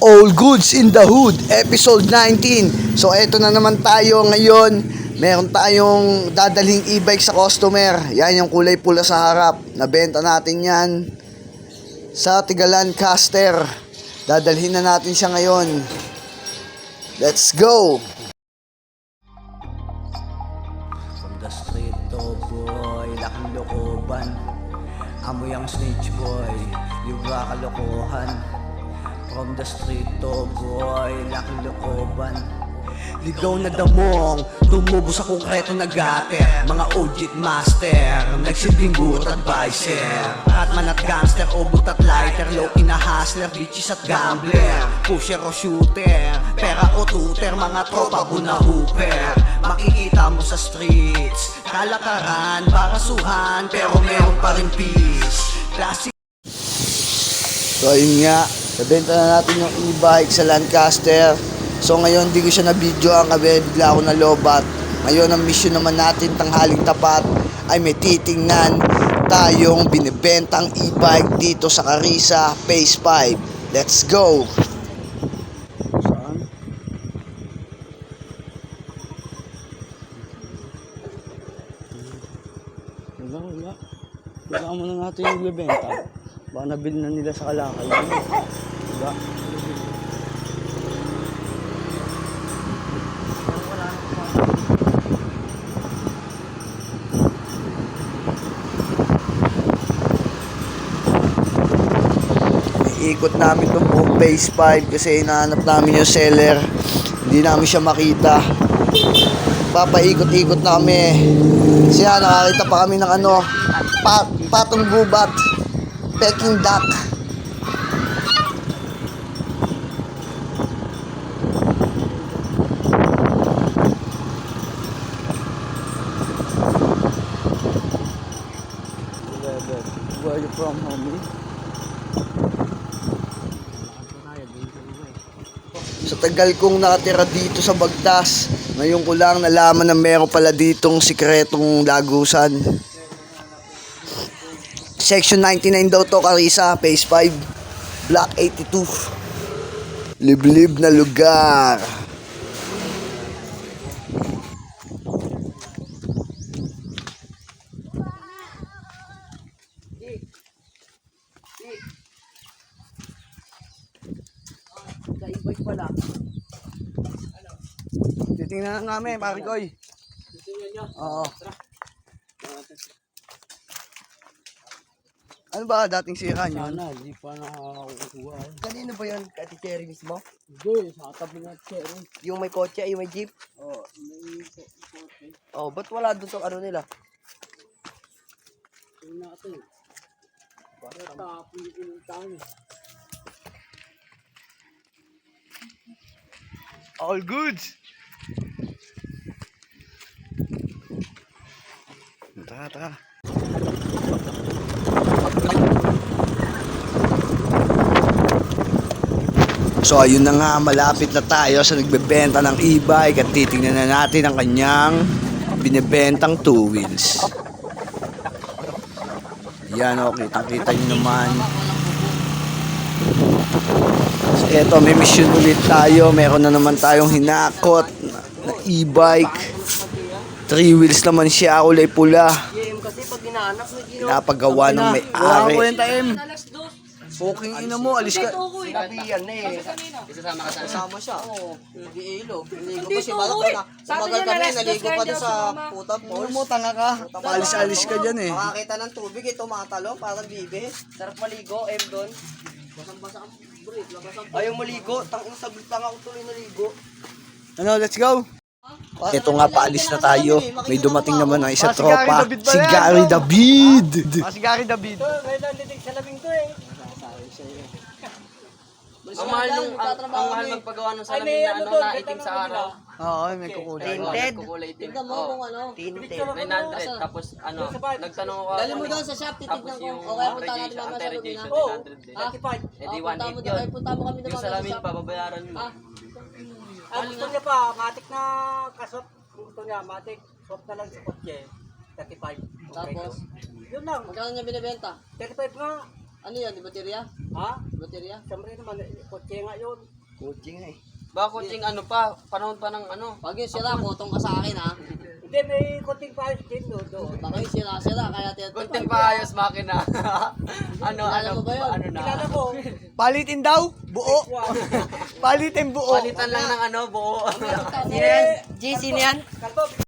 All Goods in the Hood, episode 19. So eto na naman tayo ngayon. Meron tayong dadalhin e-bike sa customer. Yan yung kulay pula sa harap. Nabenta natin yan sa Tiga Lancaster. Dadalhin na natin siya ngayon. Let's go! From the street to boy, laking lokoban. Amoy ang snitch boy, yuga kalokohan. From the street to boy, laking lokoban. Ligaw na damong, tumubo sa konkreto na gater. Mga OG master, nagsilbing good advisor. Atman at gangster, obot at lighter. Low-key na hustler, bitches at gambler. Pusher o shooter, pera o tutor. Mga tropa na hooper. Makikita mo sa streets, kalakaran, barasuhan, pero meron pa rin peace. Classic. So ayun nga, nabenta na natin yung e-bike sa Lancaster. So ngayon di ko siya na-videoan kasi bigla ako nalobat. Ngayon ang mission naman natin tanghaling tapat ay may titingnan tayong binibentang e-bike dito sa Carissa Phase 5. Let's go! Saan? Wala. Kailangan mo na natin yung bibenta. Baka nabili na nila sa Kalakal. Diba? Ikot namin itong buong Phase 5 kasi hinahanap namin yung seller. Hindi namin siya makita. Papaikot-ikot na kami. Kasi nakakita pa kami ng patong gubat, Peking duck. Where are you from, homie? Sa tagal kong nakatira dito sa Bagtas, ngayon ko lang nalaman na meron pala ditong sikretong lagusan. Section 99 daw to, Carissa, Phase 5, Block 82. Liblib na lugar. Titingnan namin, pare Koy. Titingnan nyo? Oo. Ano ba dating sira nyo? Sana, hindi pa nakakakuha. Kanino ba yun? Kati Cherry mismo? Hindi, sa katabi nga Cherry. Yung may kotse, yung may jeep? Oo, may kotse. Oh, ba't wala doon sa ano nila? Tingnan natin. Para tapon yung pinuntahan. All goods! Tara. So ayun na nga, malapit na tayo sa nagbebenta ng e-bike at titingnan na natin ang kanyang binibentang two wheels. Yan o, kitang-kita nyo naman. So eto, may mission ulit tayo. Meron na naman tayong hinakot na e-bike. 3 wheels naman siya, kulay pula. Kasi pag hinahanap, Napagawa ng may-ari. Fucking ina mo, alis ka. Sinabi yan na eh. Isasama ka sa Kasama siya. Oo, hindi ilo. Naligo Hindi pa siya. to, Bakit uy. na? Sabi Sumagal niya, kami, alas dos naligo kaya pa hindi doon ako sa sumama. puta Ano mo, tanga ka. Paalis-alis ka dyan eh. Makakita ng tubig, ito matalong, parang bibe. Sarap maligo, doon. Basang-basa ang brit, labasang. Ayaw maligo, saglit lang ako tuloy naligo. Ano, let's go. Ito nga, paalis na tayo. May dumating naman ang isa tropa. Si Gary David. Si Gary David. May nandinig sa labing to eh. Ang mahal magpagawa ng salamin na na itim sa araw. Oo, may kukulay. Tinted. Kukulay itim. Tignan mo kung ano. Tinted. 900. Tapos nagtanong ako. Dali mo doon sa shop, titignan ko. O kaya punta natin naman sa loob na. Oo. 900 din. Eh di 1.8 Ay, yun. punta mo kami naman Yung sa salamin shop. pa, babayaran mo. Ang gusto niya pa, matik na kasot. Gusto niya, matik. Swap na lang sa kotse. 35. Tapos, Yun lang. magkano niya binibenta? 35 nga. Ano yan? Di baterya? Ha? Baterya? Siyempre naman, kotse nga yun. Kotse nga eh. Bakit yung ano pa, panahon pa ng ano. Pag yung sira, kotong ka sa akin ha. Hindi, may konting paayos din doon. Baka yung sira, kaya tiyatid. Kunting paayos makina. Kilala mo ba yun? ano na. Kilala ko. Palitin daw, buo. Palitin buo. Palitan lang ng ano, buo. Sino yan? G, sino yan? Kalbo,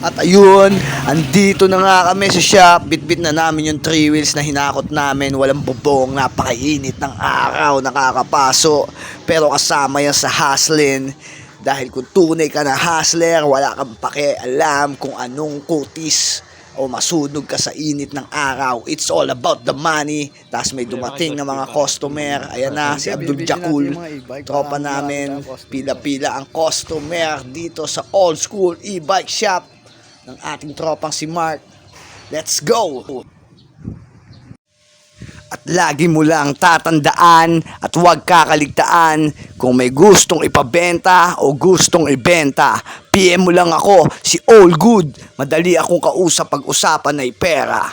At ayun, andito na nga kami sa shop. Bitbit na namin yung 3 wheels na hinakot namin. Walang bubong, napakainit ng araw, nakakapaso. Pero kasama yan sa hustling. Dahil kung tunay ka na hustler, wala kang pakialam kung anong kutis o masunog ka sa init ng araw. It's all about the money. Tapos may dumating na mga customer. Ayan na, si Abdul Jakul. Tropa namin, pila-pila ang customer dito sa old school e-bike shop ng ating tropang si Mark. Let's go! At lagi mo lang tatandaan at huwag kakaligtaan kung may gustong ipabenta o gustong ibenta. PM mo lang ako, si All Good. Madali akong kausap pag usapan ay pera.